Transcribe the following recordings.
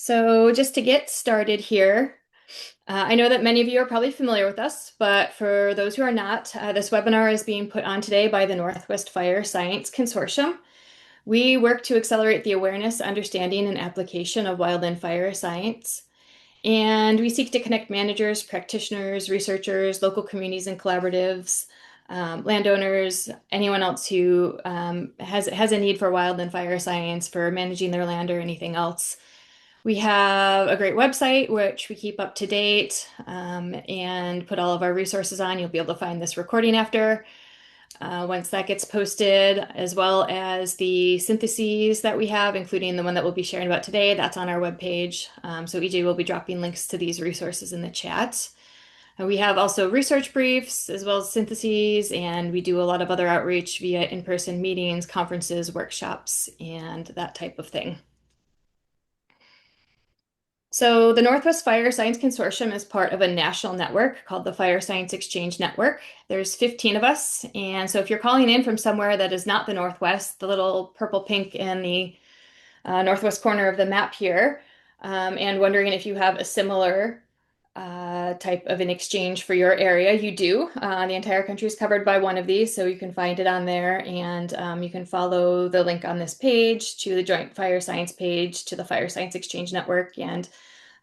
So, just to get started here, I know that many of you are probably familiar with us, but for those who are not, this webinar is being put on today by the Northwest Fire Science Consortium. We work to accelerate the awareness, understanding, and application of wildland fire science. And we seek to connect managers, practitioners, researchers, local communities and collaboratives, landowners, anyone else who has a need for wildland fire science for managing their land or anything else. We have a great website which we keep up to date and put all of our resources on. You'll be able to find this recording after once that gets posted, as well as the syntheses that we have, including the one that we'll be sharing about today. That's on our webpage. So EJ will be dropping links to these resources in the chat. We have also research briefs as well as syntheses, and we do a lot of other outreach via in-person meetings, conferences, workshops, and that type of thing. So the Northwest Fire Science Consortium is part of a national network called the Fire Science Exchange Network. There's 15 of us, and so if you're calling in from somewhere that is not the Northwest, the little purple pink in the northwest corner of the map here, and wondering if you have a similar type of an exchange for your area, you do. The entire country is covered by one of these, so you can find it on there, and you can follow the link on this page to the Joint Fire Science page, to the Fire Science Exchange Network, and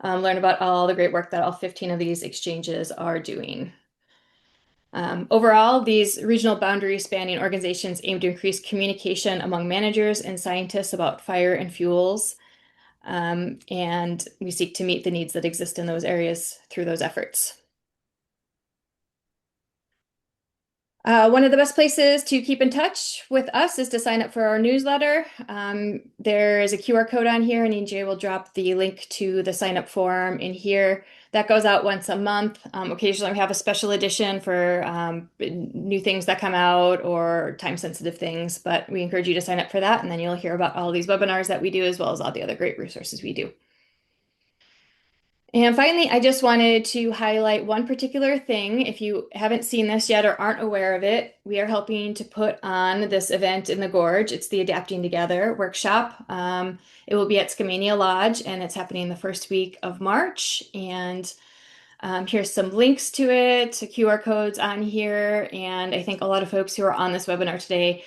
learn about all the great work that all 15 of these exchanges are doing. Overall, these regional boundary spanning organizations aim to increase communication among managers and scientists about fire and fuels. And we seek to meet the needs that exist in those areas through those efforts. One of the best places to keep in touch with us is to sign up for our newsletter. There is a QR code on here, and EJ will drop the link to the sign up form in here. That goes out once a month. Occasionally, we have a special edition for new things that come out or time-sensitive things, but we encourage you to sign up for that, and then you'll hear about all these webinars that we do, as well as all the other great resources we do. And finally, I just wanted to highlight one particular thing. If you haven't seen this yet or aren't aware of it, we are helping to put on this event in the Gorge. It's the Adapting Together workshop. It will be at Skamania Lodge, and it's happening the first week of March. And here's some links to it, to QR codes on here. And I think a lot of folks who are on this webinar today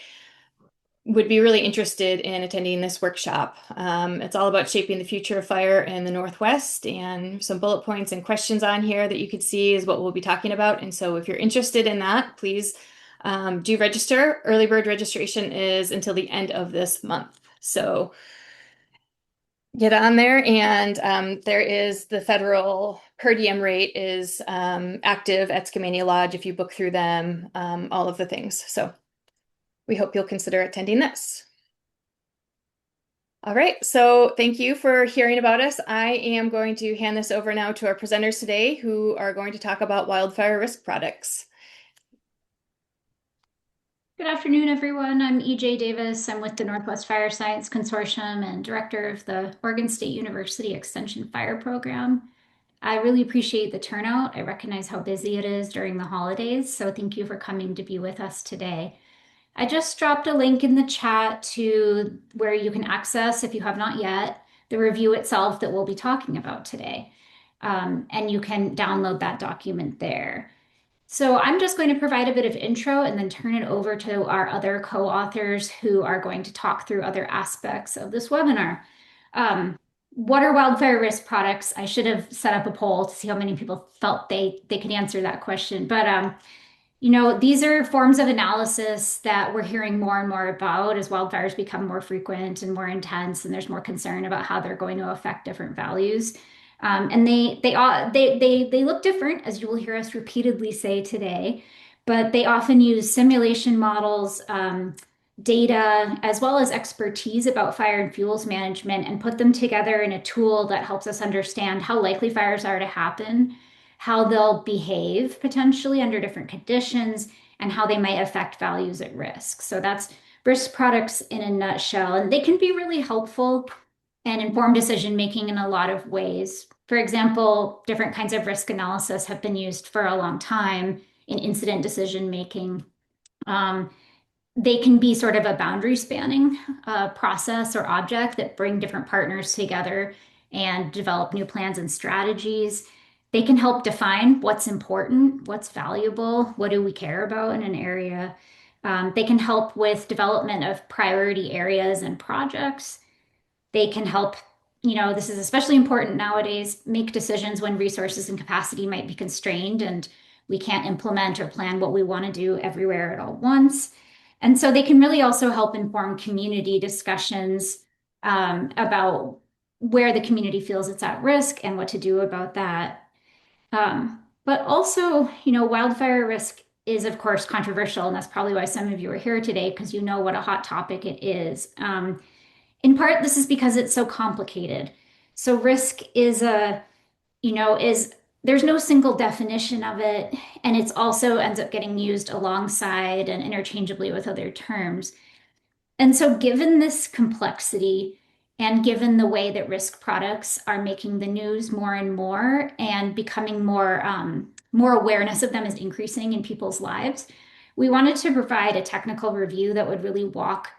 would be really interested in attending this workshop. It's all about shaping the future of fire in the Northwest, and some bullet points and questions on here that you could see is what we'll be talking about. And so if you're interested in that, please do register. Early bird registration is until the end of this month. So get on there, and there is the federal per diem rate is active at Skamania Lodge if you book through them, all of the things. So we hope you'll consider attending this. All right, so thank you for hearing about us. I am going to hand this over now to our presenters today, who are going to talk about wildfire risk products. Good afternoon, everyone. I'm EJ Davis. I'm with the Northwest Fire Science Consortium and director of the Oregon State University Extension Fire Program. I really appreciate the turnout. I recognize how busy it is during the holidays, so thank you for coming to be with us today. I just dropped a link in the chat to where you can access, if you have not yet, the review itself that we'll be talking about today. And you can download that document there. So I'm just going to provide a bit of intro and then turn it over to our other co-authors who are going to talk through other aspects of this webinar. What are wildfire risk products? I should have set up a poll to see how many people felt they could answer that question. But these are forms of analysis that we're hearing more and more about as wildfires become more frequent and more intense, and there's more concern about how they're going to affect different values. And they look different, as you will hear us repeatedly say today, but they often use simulation models, data, as well as expertise about fire and fuels management, and put them together in a tool that helps us understand how likely fires are to happen, how they'll behave potentially under different conditions, and how they might affect values at risk. So that's risk products in a nutshell, and they can be really helpful and inform decision making in a lot of ways. For example, different kinds of risk analysis have been used for a long time in incident decision making. They can be sort of a boundary spanning process or object that bring different partners together and develop new plans and strategies. They can help define what's important, what's valuable, what do we care about in an area. They can help with development of priority areas and projects. They can help, this is especially important nowadays, make decisions when resources and capacity might be constrained and we can't implement or plan what we want to do everywhere at all once. And so they can really also help inform community discussions about where the community feels it's at risk and what to do about that. But also, wildfire risk is, of course, controversial, and that's probably why some of you are here today, because you know what a hot topic it is. In part, this is because it's so complicated. So risk is there's no single definition of it, and it's also ends up getting used alongside and interchangeably with other terms. And so, given this complexity and given the way that risk products are making the news more and more and becoming more awareness of them is increasing in people's lives, we wanted to provide a technical review that would really walk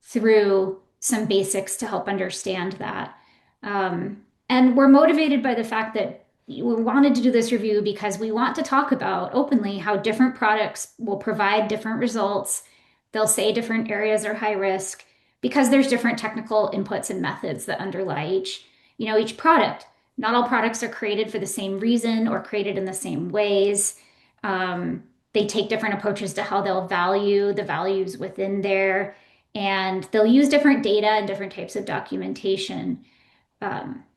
through some basics to help understand that. And we're motivated by the fact that we wanted to do this review because we want to talk about openly how different products will provide different results. They'll say different areas are high risk because there's different technical inputs and methods that underlie each product. Not all products are created for the same reason or created in the same ways. They take different approaches to how they'll value the values within there, and they'll use different data and different types of documentation.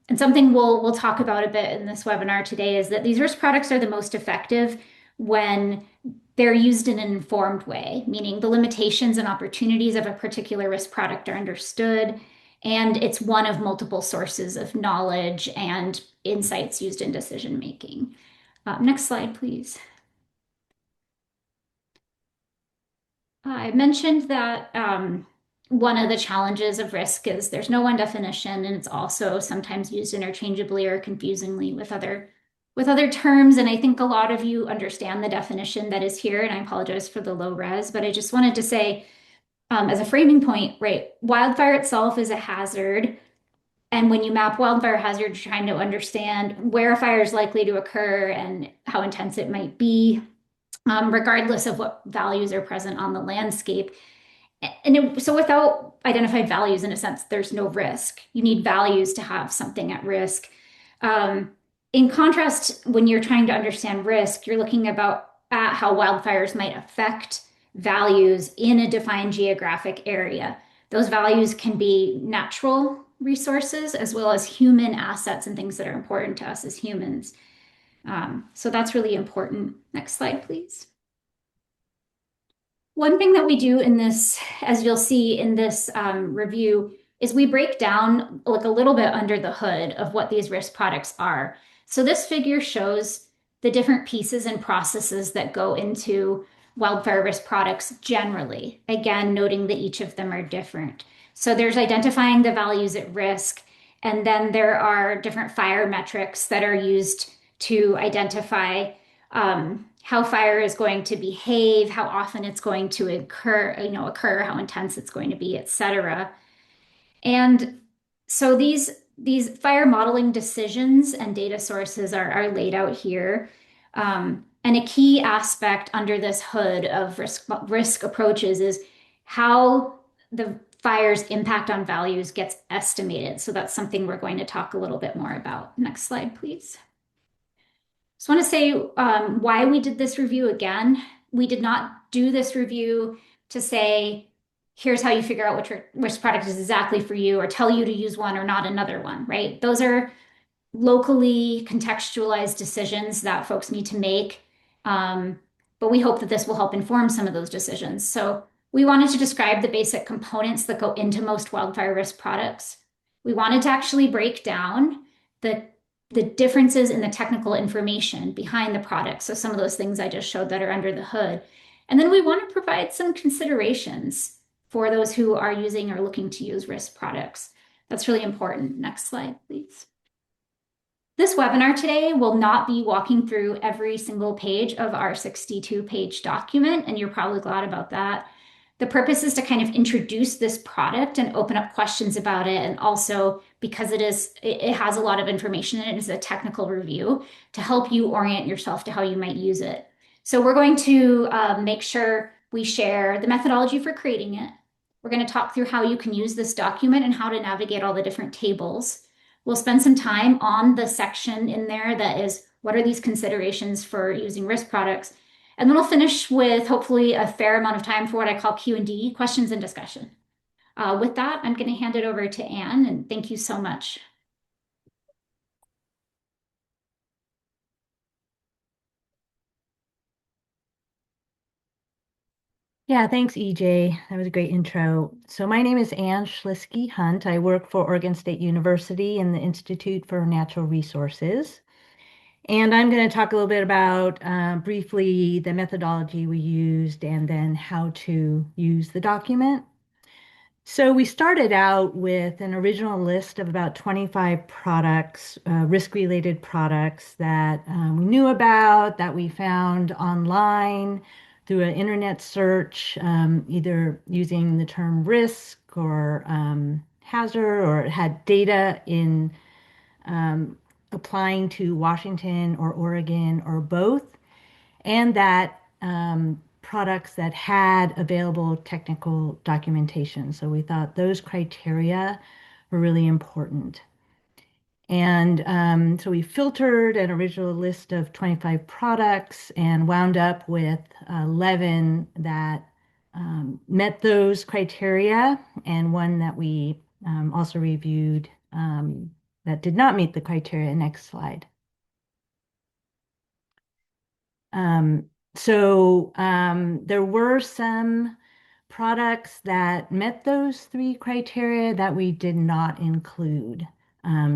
And something we'll talk about a bit in this webinar today is that these risk products are the most effective when they're used in an informed way, meaning the limitations and opportunities of a particular risk product are understood, and it's one of multiple sources of knowledge and insights used in decision making. Next slide, please. I mentioned that one of the challenges of risk is there's no one definition, and it's also sometimes used interchangeably or confusingly with other terms. And I think a lot of you understand the definition that is here, and I apologize for the low res, but I just wanted to say, as a framing point, right, wildfire itself is a hazard. And when you map wildfire hazard, you're trying to understand where a fire is likely to occur and how intense it might be, regardless of what values are present on the landscape. So without identified values, in a sense, there's no risk. You need values to have something at risk. Um, in contrast, when you're trying to understand risk, you're looking at how wildfires might affect values in a defined geographic area. Those values can be natural resources as well as human assets and things that are important to us as humans. So that's really important. Next slide, please. One thing that we do in this, as you'll see in this review, is we break down like a little bit under the hood of what these risk products are. So this figure shows the different pieces and processes that go into wildfire risk products generally. Again, noting that each of them are different. So there's identifying the values at risk, and then there are different fire metrics that are used to identify how fire is going to behave, how often it's going to occur, how intense it's going to be, et cetera. And so these fire modeling decisions and data sources are laid out here. And a key aspect under this hood of risk approaches is how the fire's impact on values gets estimated. So that's something we're going to talk a little bit more about. Next slide, please. Just want to say why we did this review again. We did not do this review to say, here's how you figure out which product is exactly for you, or tell you to use one or not another one, right? Those are locally contextualized decisions that folks need to make. But we hope that this will help inform some of those decisions. So we wanted to describe the basic components that go into most wildfire risk products. We wanted to actually break down the differences in the technical information behind the product. So some of those things I just showed that are under the hood. And then we want to provide some considerations for those who are using or looking to use risk products. That's really important. Next slide, please. This webinar today will not be walking through every single page of our 62-page document, and you're probably glad about that. The purpose is to kind of introduce this product and open up questions about it. And also because it has a lot of information and it is a technical review to help you orient yourself to how you might use it. So we're going to make sure we share the methodology for creating it. We're going to talk through how you can use this document and how to navigate all the different tables. We'll spend some time on the section in there that is what are these considerations for using risk products. And then we'll finish with hopefully a fair amount of time for what I call Q&D, questions and discussion. With that, I'm going to hand it over to Anne, and thank you so much. Yeah, thanks, EJ. That was a great intro. So my name is Anne Schlisky Hunt. I work for Oregon State University in the Institute for Natural Resources. And I'm going to talk a little bit about briefly the methodology we used and then how to use the document. So we started out with an original list of about 25 products, risk-related products that we knew about, that we found online through an internet search, either using the term risk or hazard, or it had data in um, applying to Washington or Oregon or both, and that products that had available technical documentation. So we thought those criteria were really important. And so we filtered an original list of 25 products and wound up with 11 that met those criteria, and one that we also reviewed that did not meet the criteria. Next slide. Um, there were some products that met those three criteria that we did not include,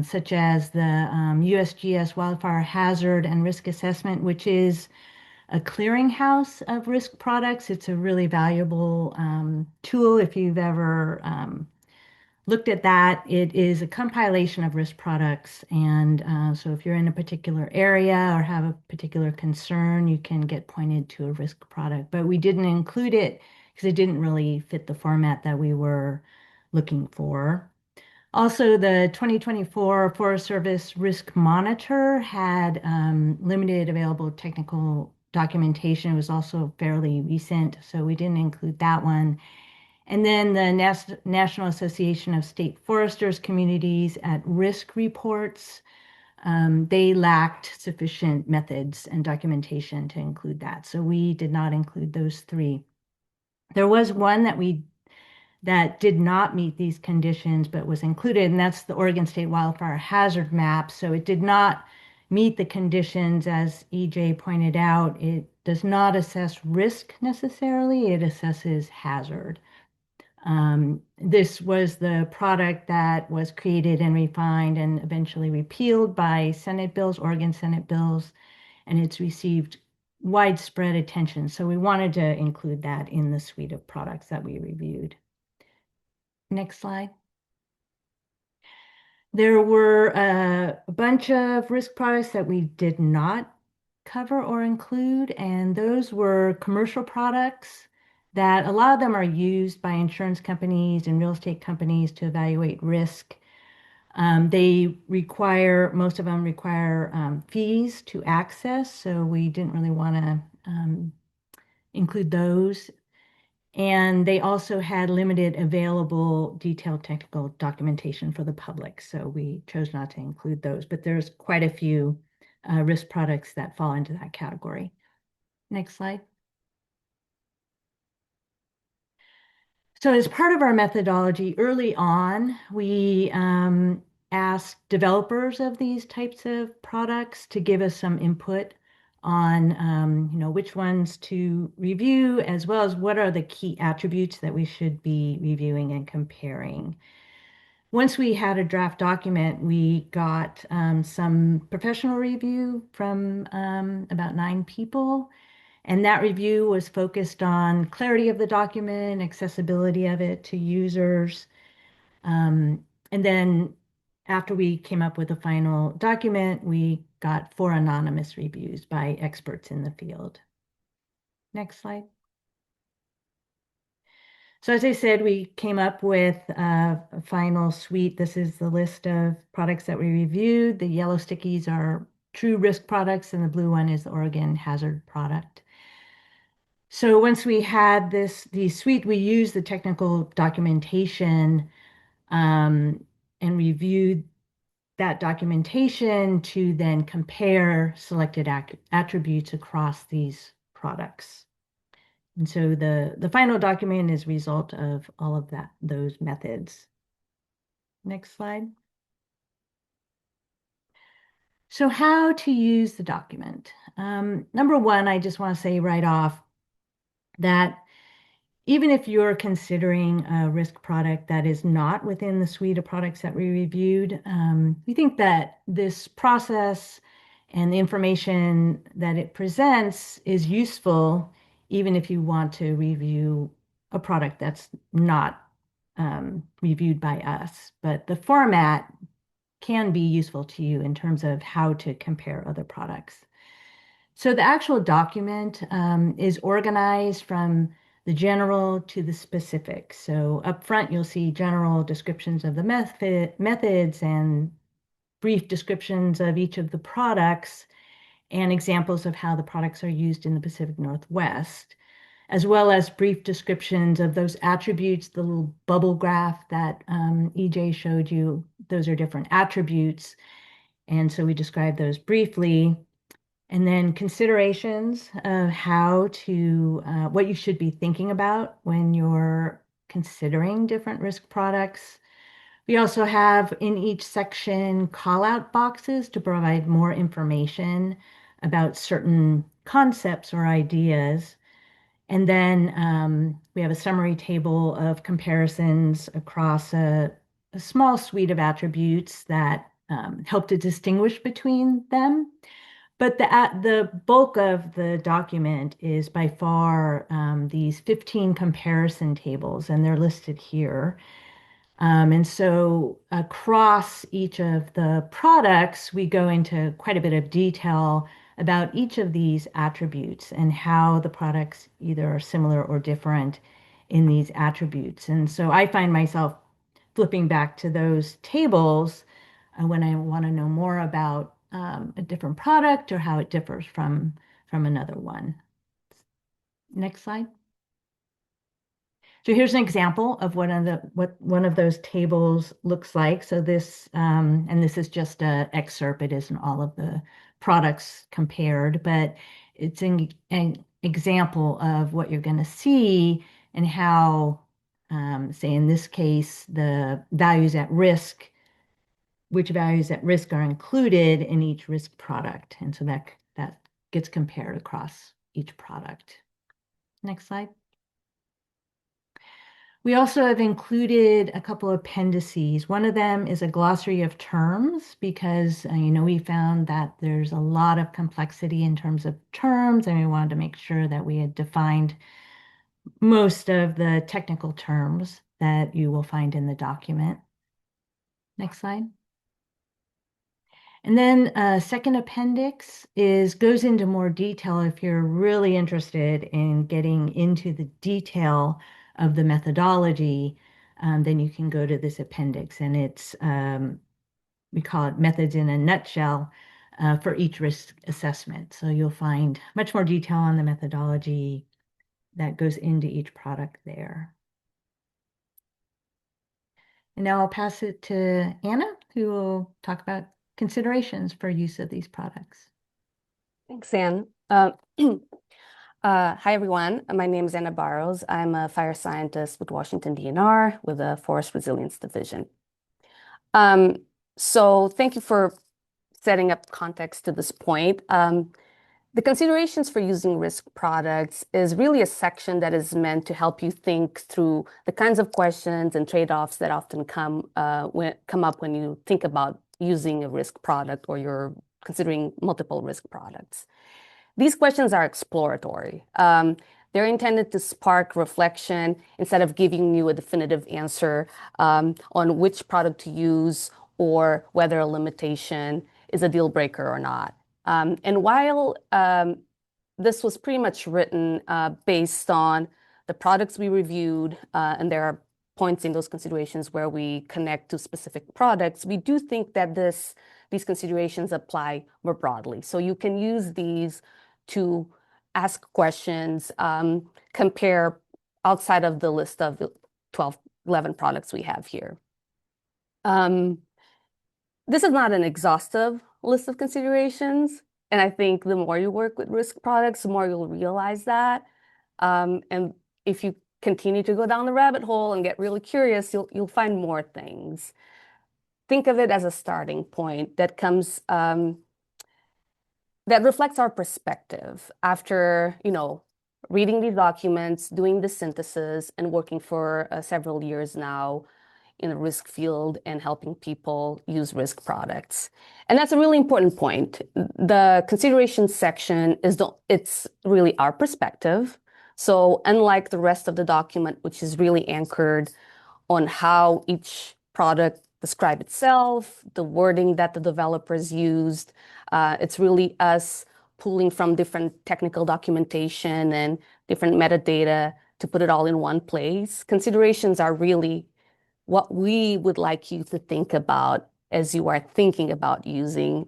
such as the USGS Wildfire Hazard and Risk Assessment, which is a clearinghouse of risk products. It's a really valuable tool if you've ever looked at that. It is a compilation of risk products. And so if you're in a particular area or have a particular concern, you can get pointed to a risk product. But we didn't include it because it didn't really fit the format that we were looking for. Also, the 2024 Forest Service Risk Monitor had limited available technical documentation. It was also fairly recent, so we didn't include that one. And then the National Association of State Foresters Communities at Risk reports, they lacked sufficient methods and documentation to include that. So we did not include those three. There was one that did not meet these conditions but was included, and that's the Oregon State Wildfire Hazard Map. So it did not meet the conditions, as EJ pointed out. It does not assess risk necessarily, it assesses hazard. This was the product that was created and refined and eventually repealed by Senate bills, Oregon Senate bills, and it's received widespread attention. So we wanted to include that in the suite of products that we reviewed. Next slide. There were a bunch of risk products that we did not cover or include, and those were commercial products that a lot of them are used by insurance companies and real estate companies to evaluate risk. Most of them require fees to access, so we didn't really want to include those. And they also had limited available detailed technical documentation for the public, so we chose not to include those. But there's quite a few risk products that fall into that category. Next slide. So as part of our methodology, early on, we asked developers of these types of products to give us some input on which ones to review, as well as what are the key attributes that we should be reviewing and comparing. Once we had a draft document, we got some professional review from about 9 people. And that review was focused on clarity of the document, accessibility of it to users. And then after we came up with a final document, we got 4 anonymous reviews by experts in the field. Next slide. So as I said, we came up with a final suite. This is the list of products that we reviewed. The yellow stickies are true risk products, and the blue one is the Oregon hazard product. So once we had the suite, we used the technical documentation um, and reviewed that documentation to then compare selected attributes across these products. And so the final document is a result of all of those methods. Next slide. So how to use the document. Number one, I just want to say right off that even if you're considering a risk product that is not within the suite of products that we reviewed, we think that this process and the information that it presents is useful, even if you want to review a product that's not reviewed by us. But the format can be useful to you in terms of how to compare other products. So the actual document is organized from the general to the specific. So up front, you'll see general descriptions of the methods and brief descriptions of each of the products and examples of how the products are used in the Pacific Northwest, as well as brief descriptions of those attributes, the little bubble graph that EJ showed you. Those are different attributes. And so we describe those briefly. And then considerations of what you should be thinking about when you're considering different risk products. We also have in each section call out boxes to provide more information about certain concepts or ideas. And then we have a summary table of comparisons across a small suite of attributes that help to distinguish between them. But the bulk of the document is by far these 15 comparison tables, and they're listed here. And so across each of the products, we go into quite a bit of detail about each of these attributes and how the products either are similar or different in these attributes. And so I find myself flipping back to those tables when I want to know more about a different product or how it differs from another one. Next slide. So here's an example of what one of those tables looks like. So and this is just an excerpt. It isn't all of the products compared, but it's an example of what you're going to see and how, say in this case, the values at risk, which values at risk are included in each risk product. And so that gets compared across each product. Next slide. We also have included a couple of appendices. One of them is a glossary of terms because, we found that there's a lot of complexity in terms of terms, and we wanted to make sure that we had defined most of the technical terms that you will find in the document. Next slide. And then second appendix goes into more detail if you're really interested in getting into the detail of the methodology, then you can go to this appendix, and we call it methods in a nutshell for each risk assessment. So you'll find much more detail on the methodology that goes into each product there. And now I'll pass it to Anna, who will talk about considerations for use of these products. Thanks, Anne. Hi, everyone. My name is Anna Barrows. I'm a fire scientist with Washington DNR with the Forest Resilience Division. So thank you for setting up context to this point. The considerations for using risk products is really a section that is meant to help you think through the kinds of questions and trade-offs that often come up when you think about using a risk product or you're considering multiple risk products. These questions are exploratory. They're intended to spark reflection instead of giving you a definitive answer on which product to use or whether a limitation is a deal breaker or not. And while this was pretty much written based on the products we reviewed, and there are points in those considerations where we connect to specific products, we do think that these considerations apply more broadly. So you can use these to ask questions, compare outside of the list of the 12, 11 products we have here. This is not an exhaustive list of considerations. And I think the more you work with risk products, the more you'll realize that. And if you continue to go down the rabbit hole and get really curious, you'll find more things. Think of it as a starting point that comes that reflects our perspective after, reading these documents, doing the synthesis, and working for several years now in the risk field and helping people use risk products. And that's a really important point. The consideration section it's really our perspective. So unlike the rest of the document, which is really anchored on how each product describes itself, the wording that the developers used, it's really us pulling from different technical documentation and different metadata to put it all in one place. Considerations are really what we would like you to think about as you are thinking about using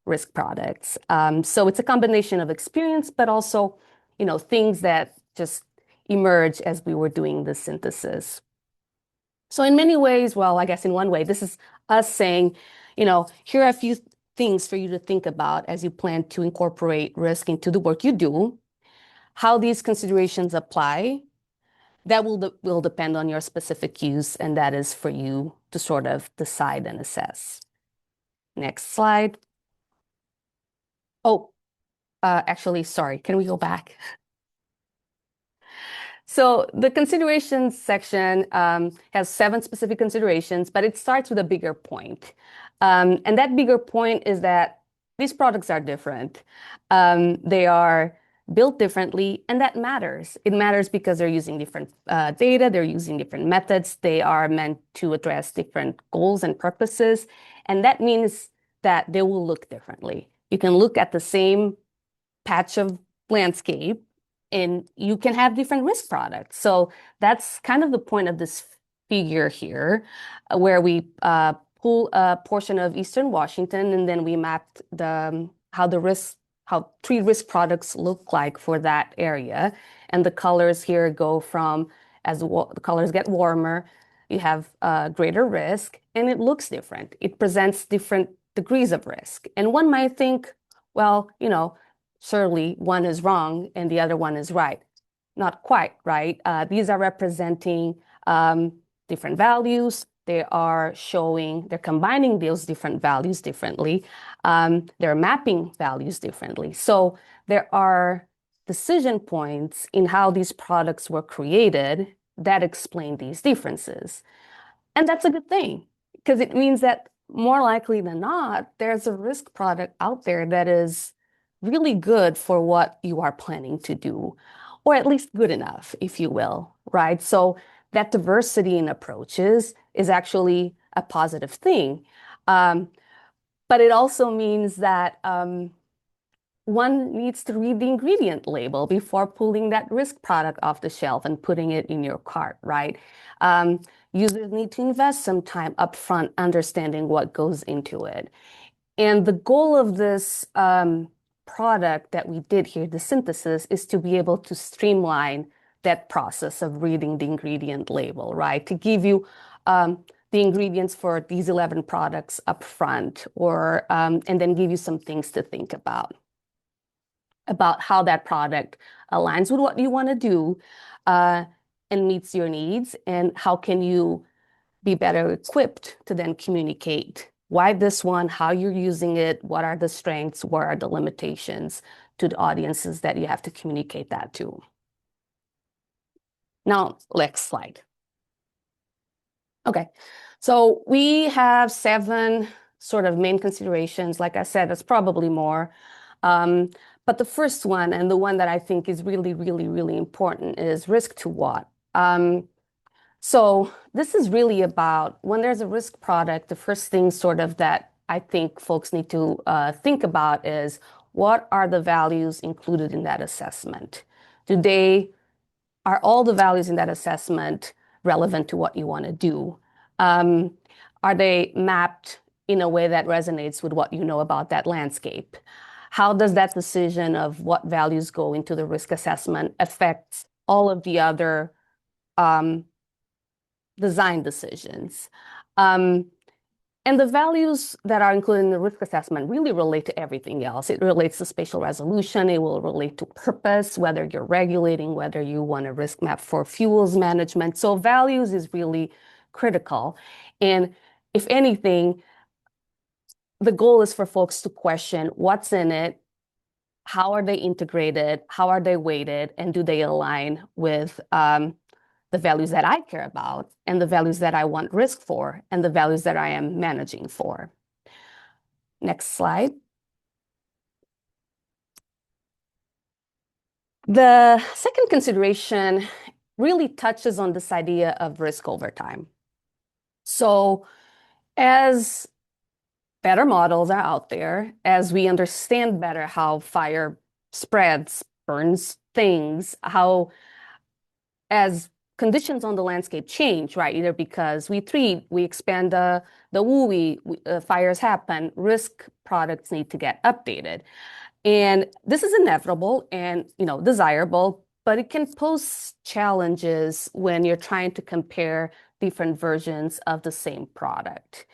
risk products. So it's a combination of experience, but also, things that just emerge as we were doing the synthesis. So in many ways, well, I guess in one way, this is us saying, here are a few things for you to think about as you plan to incorporate risk into the work you do, how these considerations apply. That will depend on your specific use, and that is for you to sort of decide and assess. Next slide. Oh, actually, sorry, can we go back? So the considerations section has 7 specific considerations, but it starts with a bigger point. And that bigger point is that these products are different. They are built differently, and that matters. It matters because they're using different data, they're using different methods, they are meant to address different goals and purposes, and that means that they will look differently. You can look at the same patch of landscape, and you can have different risk products. So that's kind of the point of this figure here, where we pull a portion of Eastern Washington, and then we mapped how 3 risk products look like for that area. And the colors here go from, as the colors get warmer, you have greater risk, and it looks different. It presents different degrees of risk. And one might think, well, surely one is wrong and the other one is right. Not quite, right? These are representing different values. They're combining those different values differently. They're mapping values differently. So there are decision points in how these products were created that explain these differences. And that's a good thing, because it means that more likely than not, there's a risk product out there that is really good for what you are planning to do, or at least good enough, if you will, right? So that diversity in approaches is actually a positive thing. But it also means that one needs to read the ingredient label before pulling that risk product off the shelf and putting it in your cart, right? Users need to invest some time upfront understanding what goes into it. And the goal of this product that we did here, the synthesis, is to be able to streamline that process of reading the ingredient label, right? To give you the ingredients for these 11 products up front, and then give you some things to think about how that product aligns with what you want to do and meets your needs, and how can you be better equipped to then communicate why this one, how you're using it, what are the strengths, what are the limitations to the audiences that you have to communicate that to. Now, next slide. Okay, so we have 7 sort of main considerations. Like I said, there's probably more. But the first one, and the one that I think is really, really, really important, is risk to what? So this is really about when there's a risk product, the first thing sort of that I think folks need to think about is, what are the values included in that assessment? Do they are all the values in that assessment relevant to what you want to do? Are they mapped in a way that resonates with what you know about that landscape? How does that decision of what values go into the risk assessment affect all of the other design decisions? And the values that are included in the risk assessment really relate to everything else. It relates to spatial resolution. It will relate to purpose, whether you're regulating, whether you want a risk map for fuels management. So values is really critical. And if anything, the goal is for folks to question what's in it, how are they integrated, how are they weighted, and do they align with the values that I care about and the values that I want risk for and the values that I am managing for. Next slide. The second consideration really touches on this idea of risk over time. So as better models are out there, as we understand better how fire spreads, burns things, how as conditions on the landscape change, right? Either because we treat, we expand the WUI, fires happen, risk products need to get updated. And this is inevitable and, desirable, but it can pose challenges when you're trying to compare different versions of the same product.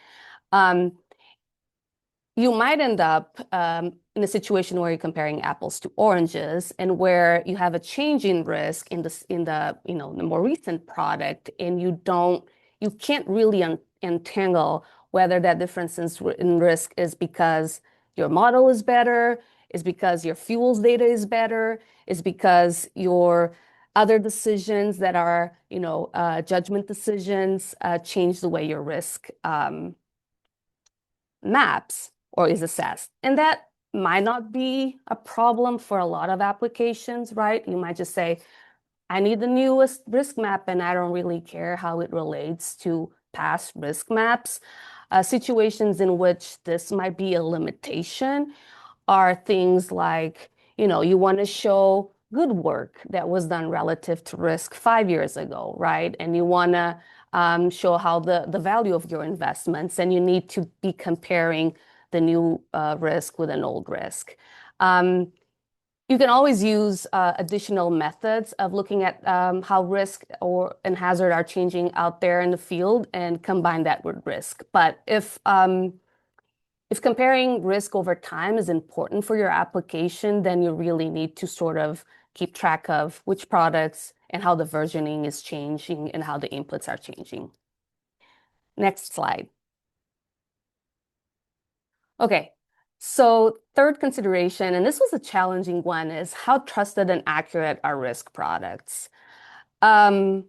You might end up in a situation where you're comparing apples to oranges, and where you have a change in risk in the more recent product, and you can't really untangle whether that difference in risk is because your model is better, is because your fuels data is better, is because your other decisions that are judgment decisions change the way your risk maps or is assessed. And that might not be a problem for a lot of applications, right? You might just say, I need the newest risk map and I don't really care how it relates to past risk maps. Situations in which this might be a limitation are things like, you want to show good work that was done relative to risk 5 years ago, right? And you want to show how the value of your investments, and you need to be comparing the new risk with an old risk. You can always use additional methods of looking at how risk and hazard are changing out there in the field and combine that with risk. But if comparing risk over time is important for your application, then you really need to sort of keep track of which products and how the versioning is changing and how the inputs are changing. Next slide. Okay, so third consideration, and this was a challenging one, is how trusted and accurate are risk products? So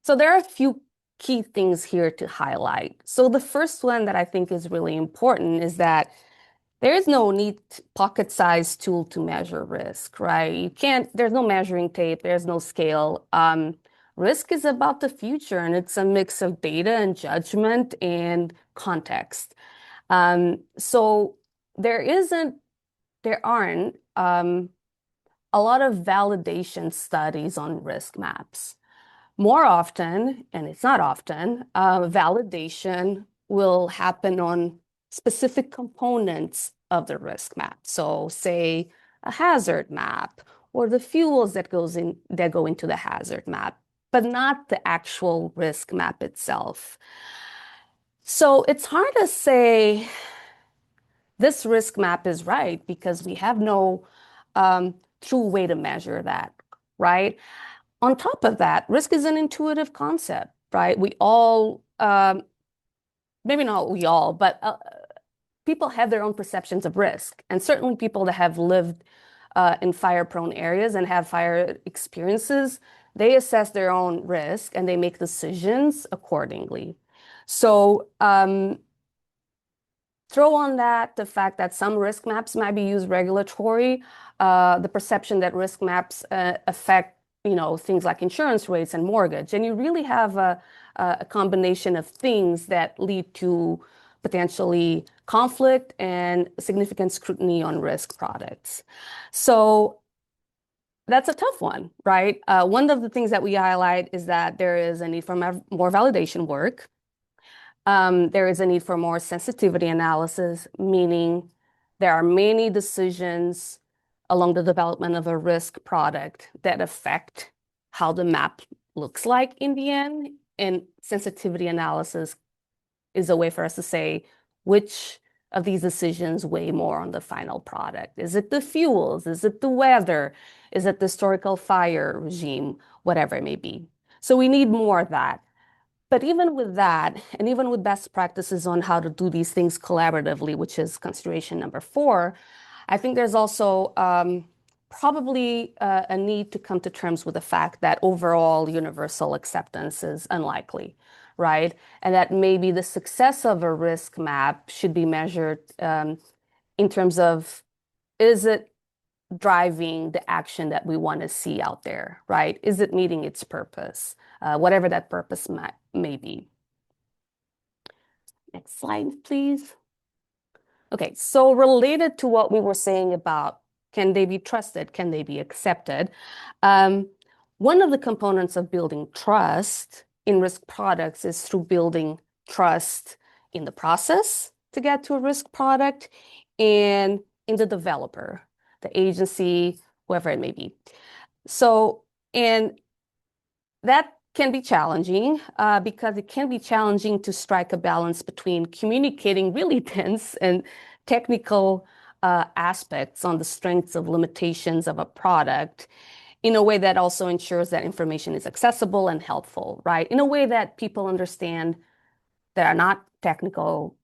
there are a few key things here to highlight. So the first one that I think is really important is that there is no neat pocket-sized tool to measure risk, right? There's no measuring tape, there's no scale. Risk is about the future, and it's a mix of data and judgment and context. So there aren't a lot of validation studies on risk maps. More often, and it's not often, validation will happen on specific components of the risk map. So say a hazard map or the fuels that go into the hazard map, but not the actual risk map itself. So it's hard to say this risk map is right because we have no true way to measure that, right? On top of that, risk is an intuitive concept, right? We all, maybe not we all, but people have their own perceptions of risk. And certainly people that have lived in fire-prone areas and have fire experiences, they assess their own risk and they make decisions accordingly. So throw on that the fact that some risk maps might be used regulatory, the perception that risk maps affect things like insurance rates and mortgage. And you really have a combination of things that lead to potentially conflict and significant scrutiny on risk products. So That's a tough one, right? One of the things that we highlight is that there is a need for more validation work. There is a need for more sensitivity analysis, meaning there are many decisions along the development of a risk product that affect how the map looks like in the end. And sensitivity analysis is a way for us to say which of these decisions weigh more on the final product. Is it the fuels? Is it the weather? Is it the historical fire regime? Whatever it may be. So we need more of that. But even with that, and even with best practices on how to do these things collaboratively, which is consideration number 4, I think there's also probably a need to come to terms with the fact that overall universal acceptance is unlikely, right? And that maybe the success of a risk map should be measured in terms of, is it driving the action that we want to see out there, right? Is it meeting its purpose, whatever that purpose may be? Next slide, please. Okay, so related to what we were saying about can they be trusted, can they be accepted? One of the components of building trust in risk products is through building trust in the process to get to a risk product and in the developer, the agency, whoever it may be. So, and that can be challenging because it can be challenging to strike a balance between communicating really dense and technical aspects on the strengths of limitations of a product in a way that also ensures that information is accessible and helpful, right? In a way that people understand that are not technical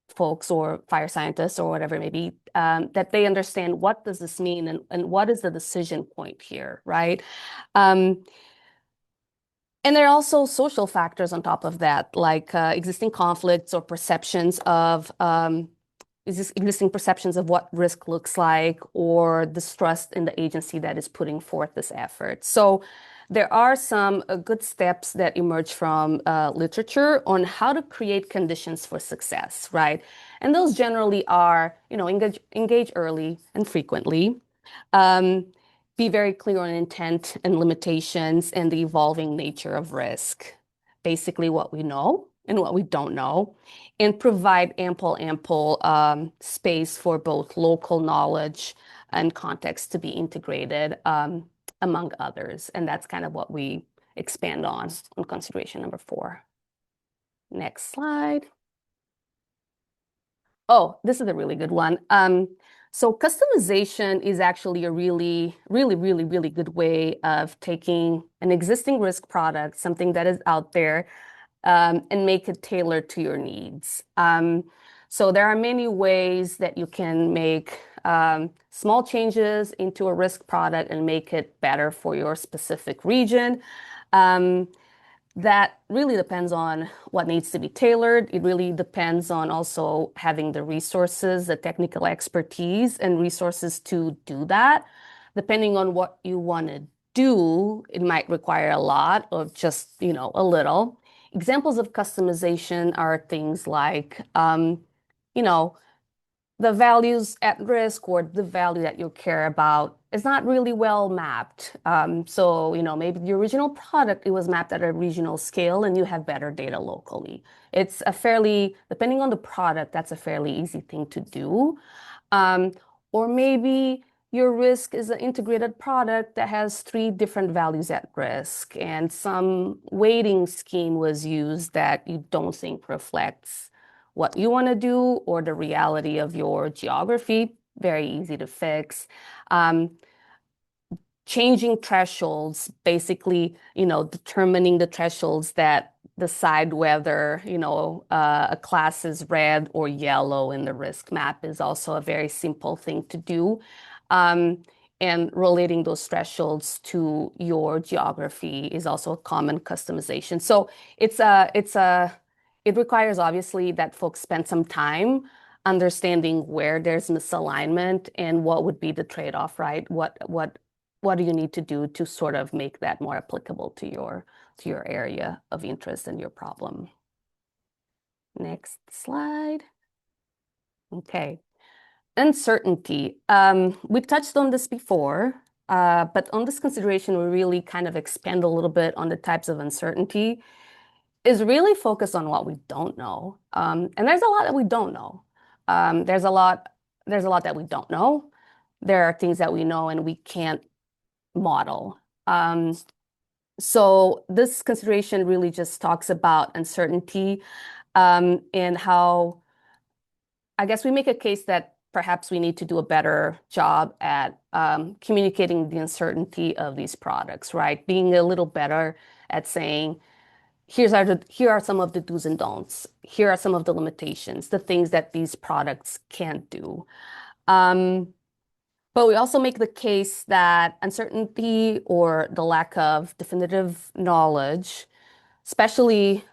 folks or fire scientists or whatever it may be, that they understand what does this mean and what is the decision point here, right? And there are also social factors on top of that, like existing conflicts or perceptions of existing perceptions of what risk looks like or distrust in the agency that is putting forth this effort. So there are some good steps that emerge from literature on how to create conditions for success, right? And those generally are, engage early and frequently. Um, be very clear on intent and limitations and the evolving nature of risk. Basically, what we know and what we don't know, and provide ample space for both local knowledge and context to be integrated among others. And that's kind of what we expand on consideration number 4. Next slide. Oh, this is a really good one. So customization is actually a really good way of taking an existing risk product, something that is out there, and make it tailored to your needs. So there are many ways that you can make small changes into a risk product and make it better for your specific region. That really depends on what needs to be tailored. It really depends on also having the resources, the technical expertise, and resources to do that. Depending on what you want to do, it might require a lot or just, a little. Examples of customization are things like, the values at risk or the value that you care about is not really well mapped. So, maybe the original product, it was mapped at a regional scale and you have better data locally. It's depending on the product, that's a fairly easy thing to do. Or maybe your risk is an integrated product that has 3 different values at risk and some weighting scheme was used that you don't think reflects what you want to do or the reality of your geography. Very easy to fix. Changing thresholds, basically, determining the thresholds that decide whether, a class is red or yellow in the risk map is also a very simple thing to do. And relating those thresholds to your geography is also a common customization. So it requires obviously that folks spend some time understanding where there's misalignment and what would be the trade-off, right? What do you need to do to sort of make that more applicable to your area of interest and your problem? Next slide. Okay. Uncertainty. We touched on this before, But on this consideration, we really kind of expand a little bit on the types of uncertainty, is really focused on what we don't know. And there's a lot that we don't know. There's a lot that we don't know. There are things that we know and we can't model. So this consideration really just talks about uncertainty, and how I guess we make a case that perhaps we need to do a better job at communicating the uncertainty of these products, right? Being a little better at saying, here are some of the do's and don'ts. Here are some of the limitations, the things that these products can't do. Um, but we also make the case that uncertainty or the lack of definitive knowledge, especially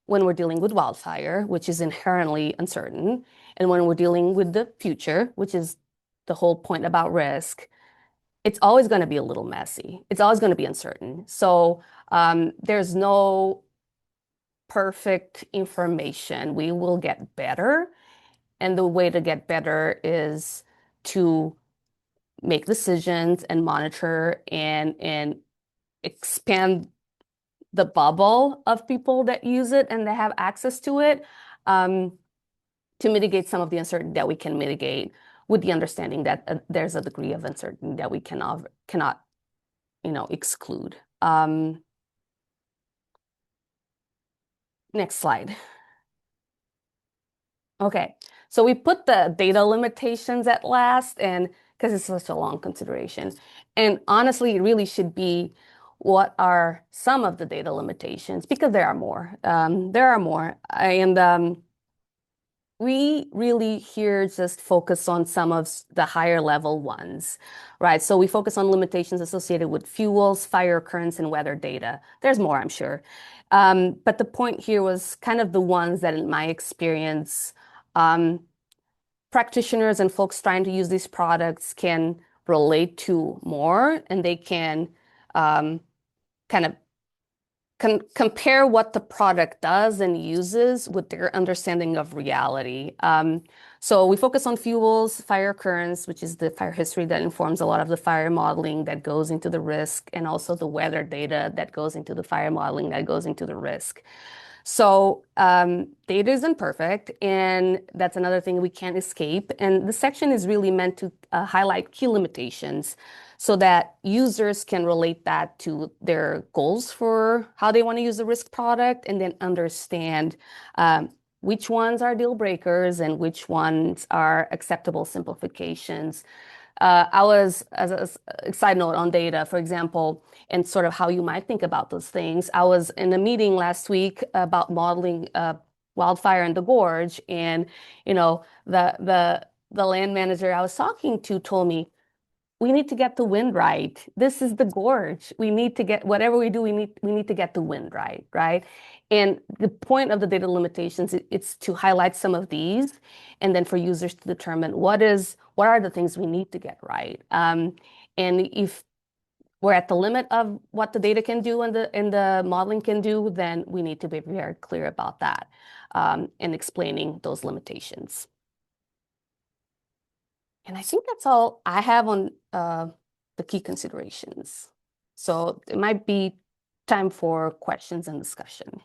when we're dealing with wildfire, which is inherently uncertain, and when we're dealing with the future, which is the whole point about risk, it's always going to be a little messy. It's always going to be uncertain. So there's no perfect information. We will get better. And the way to get better is to make decisions and monitor and expand the bubble of people that use it and that have access to it, to mitigate some of the uncertainty that we can mitigate with the understanding that there's a degree of uncertainty that we cannot exclude. Next slide. Okay, so we put the data limitations at last, and because it's such a long consideration. And honestly, it really should be what are some of the data limitations, because there are more. There are more. And we really here just focus on some of the higher level ones, right? So we focus on limitations associated with fuels, fire occurrence, and weather data. There's more, I'm sure. But the point here was kind of the ones that, in my experience, practitioners and folks trying to use these products can relate to more, and they can kind of compare what the product does and uses with their understanding of reality. So we focus on fuels, fire occurrence, which is the fire history that informs a lot of the fire modeling that goes into the risk, and also the weather data that goes into the fire modeling that goes into the risk. So data isn't perfect, and that's another thing we can't escape. And the section is really meant to highlight key limitations so that users can relate that to their goals for how they want to use the risk product, and then understand which ones are deal breakers and which ones are acceptable simplifications. I was, as a side note on data, for example, and sort of how you might think about those things. I was in a meeting last week about modeling wildfire in the gorge, and the land manager I was talking to told me, we need to get the wind right. This is the gorge. We need to get whatever we do, we need to get the wind right, right? And the point of the data limitations, it's to highlight some of these, and then for users to determine what are the things we need to get right. And if we're at the limit of what the data can do and the modeling can do, then we need to be very clear about that, and explaining those limitations. And I think that's all I have on the key considerations. So it might be time for questions and discussion.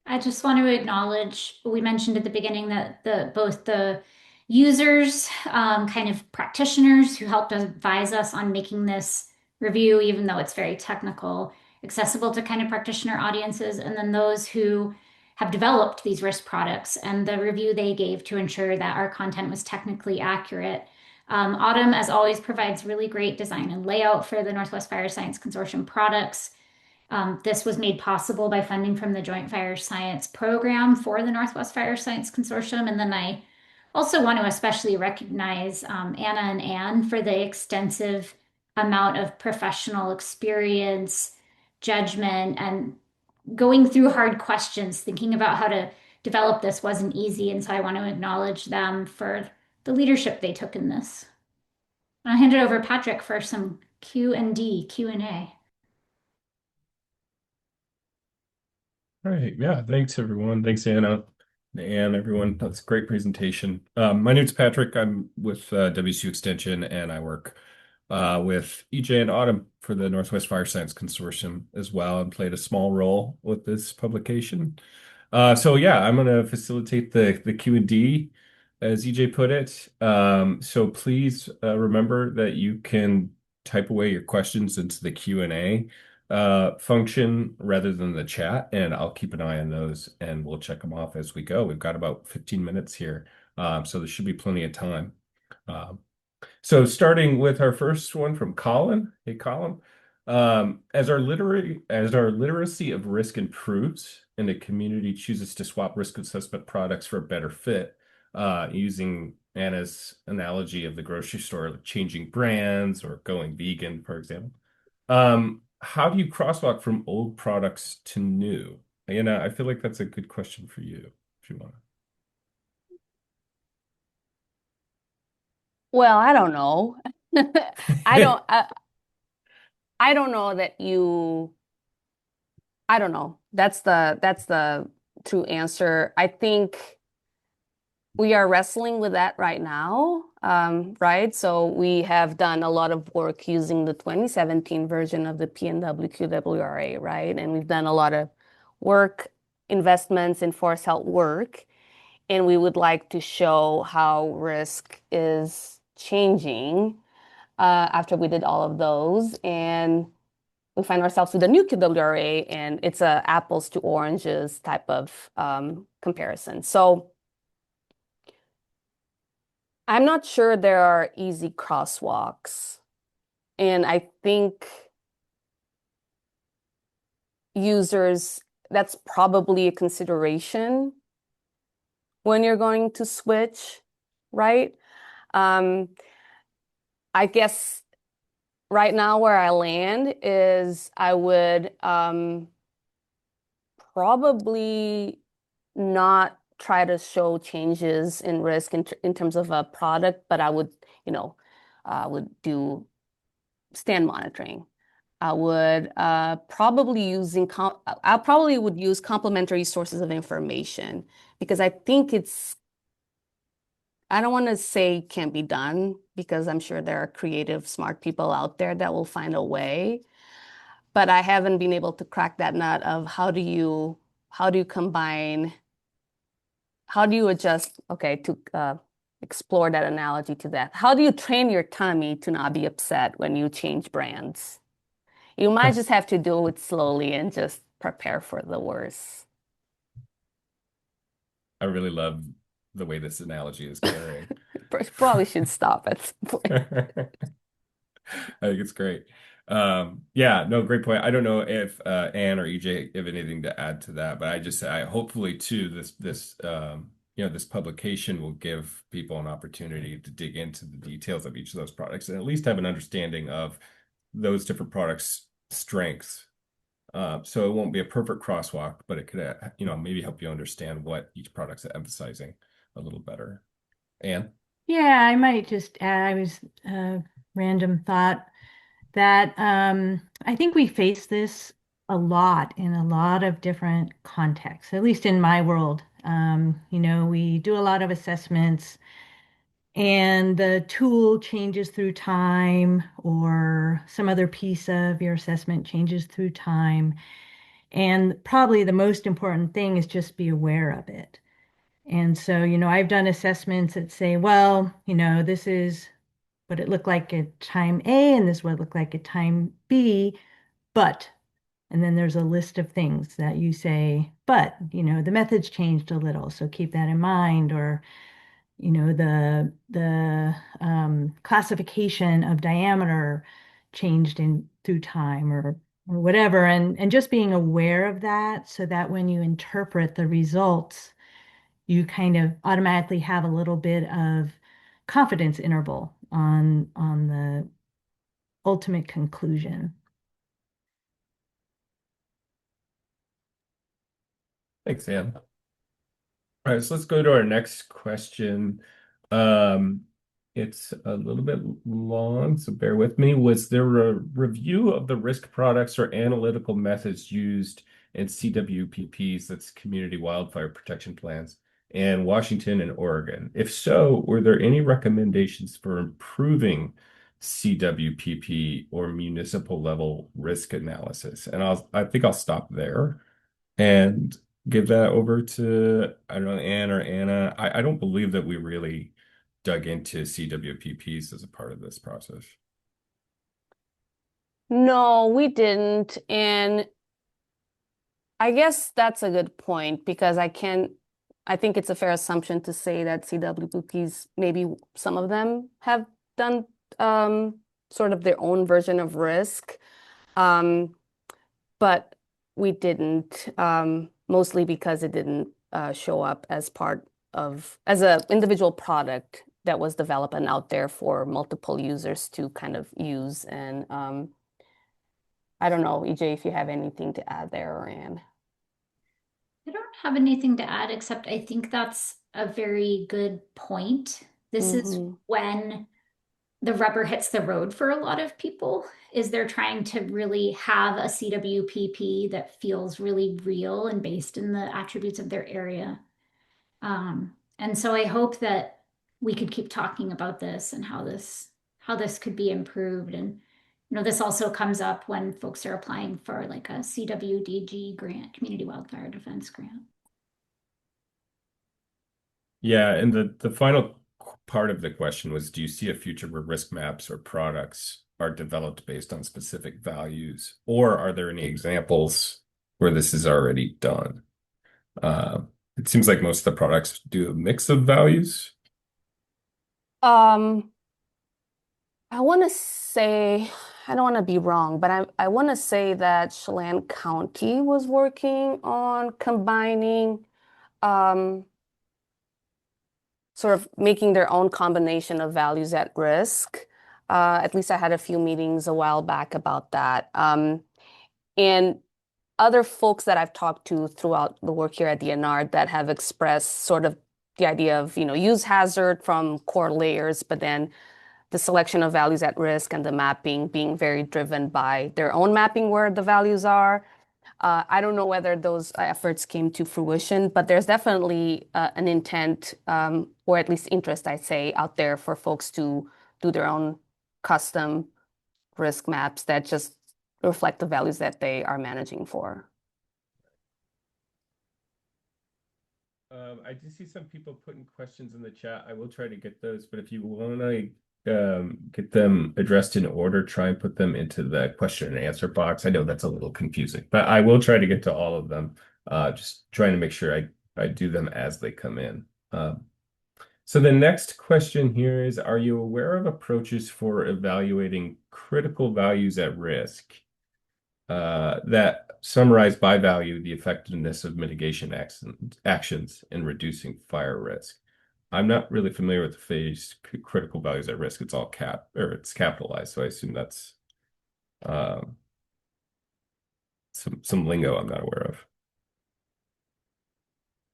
I just want to acknowledge, we mentioned at the beginning that both the users, kind of practitioners who helped advise us on making this review, even though it's very technical, accessible to kind of practitioner audiences, and then those who have developed these risk products and the review they gave to ensure that our content was technically accurate. Autumn, as always, provides really great design and layout for the Northwest Fire Science Consortium products. This was made possible by funding from the Joint Fire Science Program for the Northwest Fire Science Consortium. And then I also want to especially recognize Anna and Anne for the extensive amount of professional experience, judgment, and going through hard questions, thinking about how to develop this wasn't easy. And so I want to acknowledge them for the leadership they took in this. I'll hand it over to Patrick for some Q&A. All right. Yeah. Thanks, everyone. Thanks, Anna and everyone. That's a great presentation. My name's Patrick. I'm with WSU Extension, and I work with EJ and Autumn for the Northwest Fire Science Consortium as well, and played a small role with this publication. So yeah, I'm going to facilitate the Q&D, as EJ put it. So please remember that you can type away your questions into the Q&A function rather than the chat, and I'll keep an eye on those and we'll check them off as we go. We've got about 15 minutes here, so there should be plenty of time. Um, so starting with our first one from Colin. Hey, Colin. As our literacy of risk improves and the community chooses to swap risk assessment products for a better fit, using Anna's analogy of the grocery store, like changing brands or going vegan, for example. How do you crosswalk from old products to new? Anna, I feel like that's a good question for you, if you want. Well, I don't know. I don't I don't know that you I don't know. That's the true answer. I think we are wrestling with that right now, right? So we have done a lot of work using the 2017 version of the PNW QWRA, right? And we've done a lot of work, investments in forest health work, and we would like to show how risk is changing after we did all of those. And we find ourselves with a new QWRA, and it's a apples to oranges type of comparison. So I'm not sure there are easy crosswalks. And I think users, that's probably a consideration when you're going to switch, right? Um, I guess right now where I land is I would probably not try to show changes in risk in terms of a product, but I would, would do stand monitoring. I would probably I probably would use complementary sources of information because I think I don't want to say can't be done because I'm sure there are creative, smart people out there that will find a way. But I haven't been able to crack that nut of how do you combine, how do you adjust, okay, to explore that analogy to that. How do you train your tummy to not be upset when you change brands? You might just have to do it slowly and just prepare for the worst. I really love the way this analogy is carrying. Probably should stop at some point. I think it's great. Yeah, no, great point. I don't know if Anne or EJ have anything to add to that, but I hopefully too this publication will give people an opportunity to dig into the details of each of those products and at least have an understanding of those different products' strengths. So it won't be a perfect crosswalk, but it could maybe help you understand what each product's emphasizing a little better. Anne? Yeah, I might just add, I was random thought that I think we face this a lot in a lot of different contexts, at least in my world. We do a lot of assessments and the tool changes through time, or some other piece of your assessment changes through time. And probably the most important thing is just be aware of it. And so, I've done assessments that say, well, this is what it looked like at time A, and this is what it looked like at time B, but, and then there's a list of things that you say, but, the methods changed a little, so keep that in mind, or, the classification of diameter changed in through time, or whatever, and just being aware of that so that when you interpret the results, you kind of automatically have a little bit of confidence interval on the ultimate conclusion. Thanks, Anne. All right, so let's go to our next question. Um, it's a little bit long, so bear with me. Was there a review of the risk products or analytical methods used in CWPPs, that's Community Wildfire Protection Plans, in Washington and Oregon? If so, were there any recommendations for improving CWPP or municipal level risk analysis. And I think I'll stop there and give that over to, I don't know, Anne or Anna. I don't believe that we really dug into CWPPs as a part of this process. No, we didn't. And I guess that's a good point because I think it's a fair assumption to say that CWPs, maybe some of them have done sort of their own version of risk. Um, but we didn't, mostly because it didn't show up as as an individual product that was developed and out there for multiple users to kind of use. And I don't know, EJ, if you have anything to add there, or Anne. I don't have anything to add except I think that's a very good point. This is Mm-hmm. when the rubber hits the road for a lot of people, is they're trying to really have a CWPP that feels really real and based in the attributes of their area. And so I hope that we could keep talking about this and how this could be improved. And this also comes up when folks are applying for like a CWDG grant, Community Wildfire Defense Grant. Yeah, and the final part of the question was, do you see a future where risk maps or products are developed based on specific values, or are there any examples where this is already done? Uh, it seems like most of the products do a mix of values. Um, I want to say, I don't want to be wrong, but I want to say that Chelan County was working on combining, um, sort of making their own combination of values at risk. At least I had a few meetings a while back about that. And other folks that I've talked to throughout the work here at the DNR that have expressed sort of the idea of, use hazard from core layers, but then the selection of values at risk and the mapping being very driven by their own mapping where the values are. I don't know whether those efforts came to fruition, but there's definitely an intent, or at least interest, I'd say, out there for folks to do their own custom risk maps that just reflect the values that they are managing for. I do see some people putting questions in the chat. I will try to get those, but if you want to get them addressed in order, try and put them into the question and answer box. I know that's a little confusing, but I will try to get to all of them. Just trying to make sure I do them as they come in. So the next question here is, are you aware of approaches for evaluating critical values at risk that summarize by value the effectiveness of mitigation actions in reducing fire risk? I'm not really familiar with the phrase critical values at risk. It's all it's capitalized, so I assume that's um, some lingo I'm not aware of.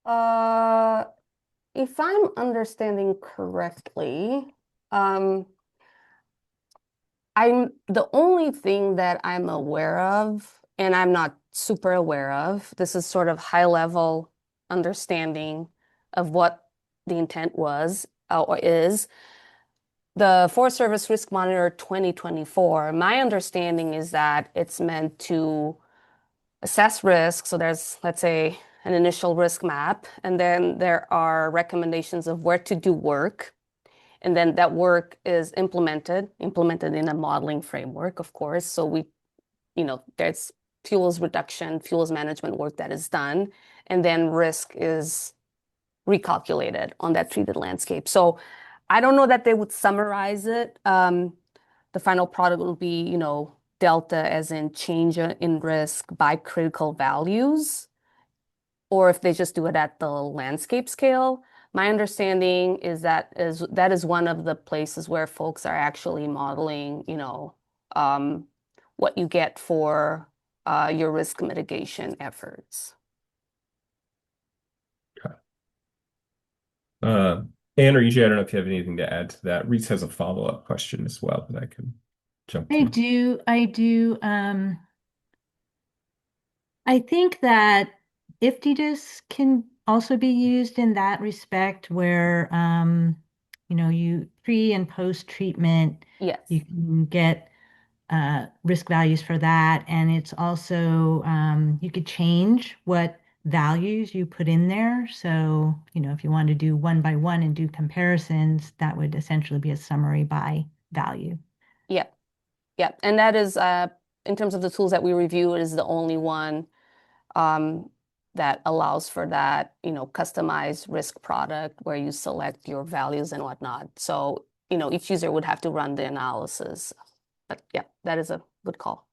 Uh, if I'm understanding correctly, um, the only thing that I'm aware of, and I'm not super aware of, this is sort of high level understanding of what the intent was or is. The Forest Service Risk Monitor 2024, my understanding is that it's meant to assess risk. So there's, let's say, an initial risk map, and then there are recommendations of where to do work. And then that work is implemented in a modeling framework, of course. So there's fuels reduction, fuels management work that is done, and then risk is recalculated on that treated landscape. So I don't know that they would summarize it. The final product will be, delta as in change in risk by critical values, or if they just do it at the landscape scale. My understanding is that is one of the places where folks are actually modeling, um, what you get for your risk mitigation efforts. Uh, Anne or EJ, I don't know if you have anything to add to that. Reese has a follow-up question as well that I can jump I to. do. I do. I think that IFTDIS can also be used in that respect where you pre and post treatment, you Yes. can get risk values for that. And it's also, you could change what values you put in there. So, if you want to do one by one and do comparisons, that would essentially be a summary by value. Yep. Yep. And that is, in terms of the tools that we review, it is the only one um, that allows for that, customized risk product where you select your values and whatnot. So, each user would have to run the analysis. But yeah, that is a good call.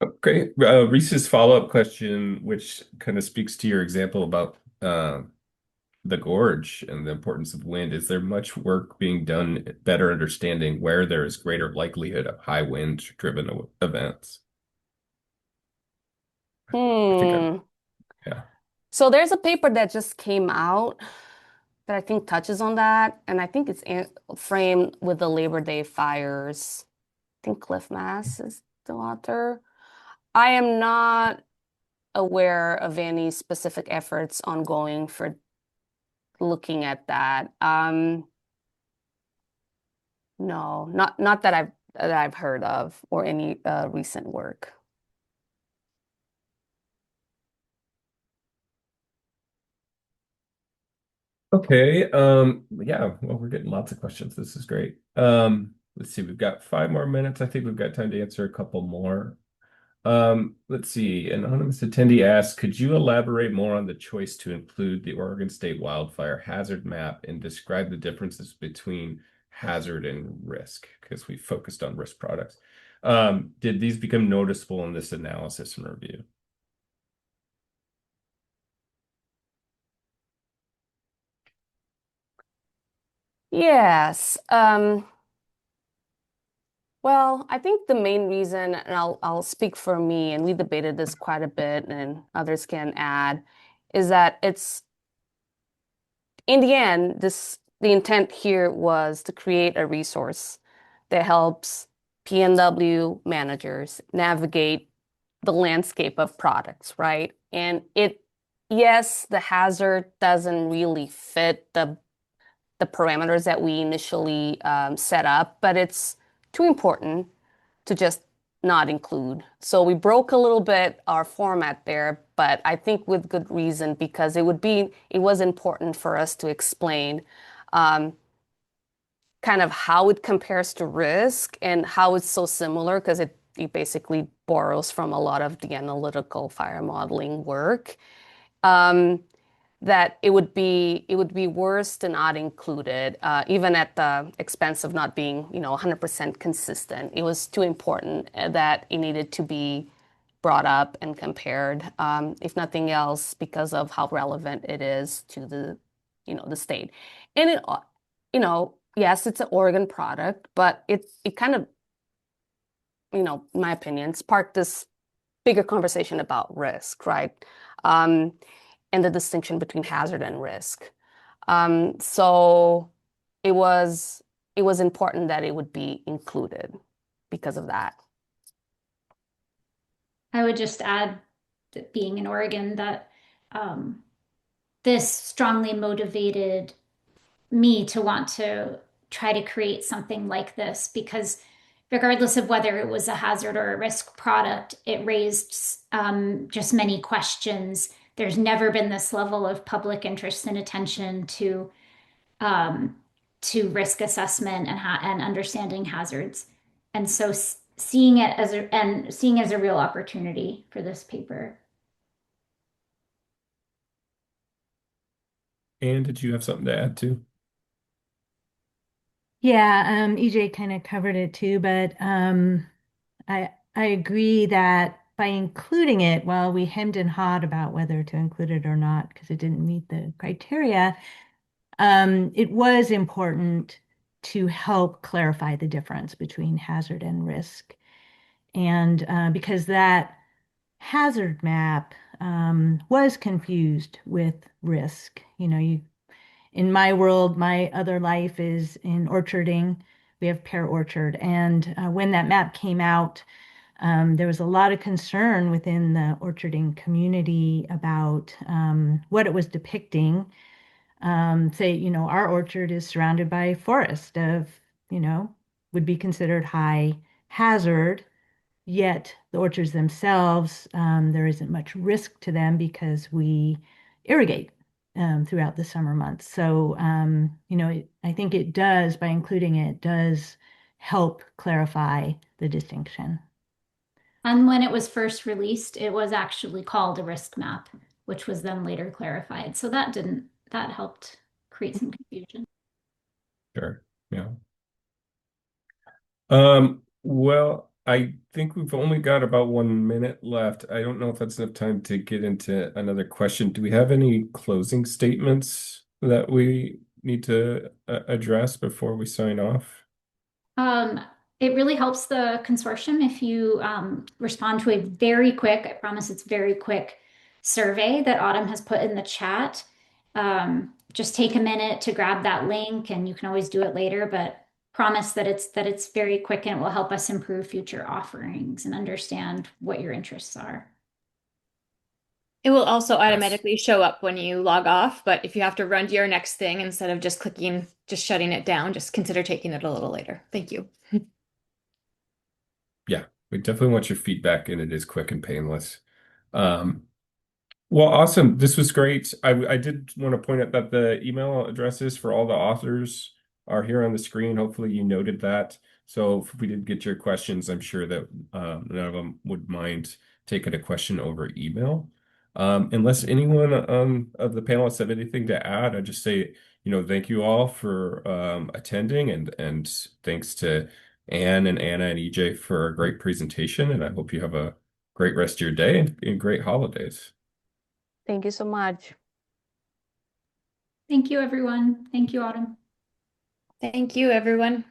Okay. Reese's follow-up question, which kind of speaks to your example about the gorge and the importance of wind. Is there much work being done better understanding where there is greater likelihood of high wind-driven events? I think Hmm. yeah. So there's a paper that just came out that I think touches on that, and I think it's framed with the Labor Day fires. I think Cliff Mass is the author. I am not aware of any specific efforts ongoing for looking at that. No, not that I've heard of or any recent work. Okay. Yeah, well, we're getting lots of questions. This is great. Let's see, we've got 5 more minutes. I think we've got time to answer a couple more. Let's see. An anonymous attendee asks, could you elaborate more on the choice to include the Oregon State wildfire hazard map and describe the differences between hazard and risk? Because we focused on risk products. Did these become noticeable in this analysis and review? Yes. Well, I think the main reason, and I'll speak for me, and we debated this quite a bit, and others can add, is that it's in the end, the intent here was to create a resource that helps PNW managers navigate the landscape of products, right? And yes, the hazard doesn't really fit the parameters that we initially set up, but it's too important to just not include. So we broke a little bit our format there, but I think with good reason because it was important for us to explain um, kind of how it compares to risk and how it's so similar because it basically borrows from a lot of the analytical fire modeling work. Um, that it would be worse to not include it, even at the expense of not being, 100% consistent. It was too important that it needed to be brought up and compared, if nothing else, because of how relevant it is to the state. And yes, it's an Oregon product, but it kind of, in my opinion, sparked this bigger conversation about risk, right? Um, and the distinction between hazard and risk. So it was it was important that it would be included because of that. I would just add that being in Oregon, that um, this strongly motivated me to want to try to create something like this because regardless of whether it was a hazard or a risk product, it raised just many questions. There's never been this level of public interest and attention um, to risk assessment and understanding hazards. And so seeing it as a real opportunity for this paper. And did you have something to add too? Yeah, EJ kind of covered it too, but I agree that by including it, while we hemmed and hawed about whether to include it or not because it didn't meet the criteria, it was important to help clarify the difference between hazard and risk. And because that hazard map was confused with risk. In my world, my other life is in orcharding. We have pear orchard. And when that map came out, there was a lot of concern within the orcharding community about what it was depicting. say, our orchard is surrounded by forest of, you know, would be considered high hazard, yet the orchards themselves, there isn't much risk to them because we irrigate throughout the summer months. So, I think it does, by including it, does help clarify the distinction. And when it was first released, it was actually called a risk map, which was then later clarified. So that helped create some confusion. Sure. Yeah. Well, I think we've only got about 1 minute left. I don't know if that's enough time to get into another question. Do we have any closing statements that we need to address before we sign off? Um, it really helps the consortium if you respond to a very quick, I promise it's very quick, survey that Autumn has put in the chat. Just take a minute to grab that link, and you can always do it later, but promise that it's very quick and it will help us improve future offerings and understand what your interests are. It will also Yes. automatically show up when you log off, but if you have to run to your next thing instead of just shutting it down, just consider taking it a little later. Thank you. Yeah, we definitely want your feedback, and it is quick and painless. Um, Well, awesome. This was great. I did want to point out that the email addresses for all the authors are here on the screen. Hopefully you noted that. So if we did get your questions, I'm sure that none of them would mind taking a question over email. Unless anyone of the panelists have anything to add, I just say, thank you all for attending, and thanks to Anne and Anna and EJ for a great presentation. And I hope you have a great rest of your day and great holidays. Thank you so much. Thank you, everyone. Thank you, Autumn. Thank you, everyone.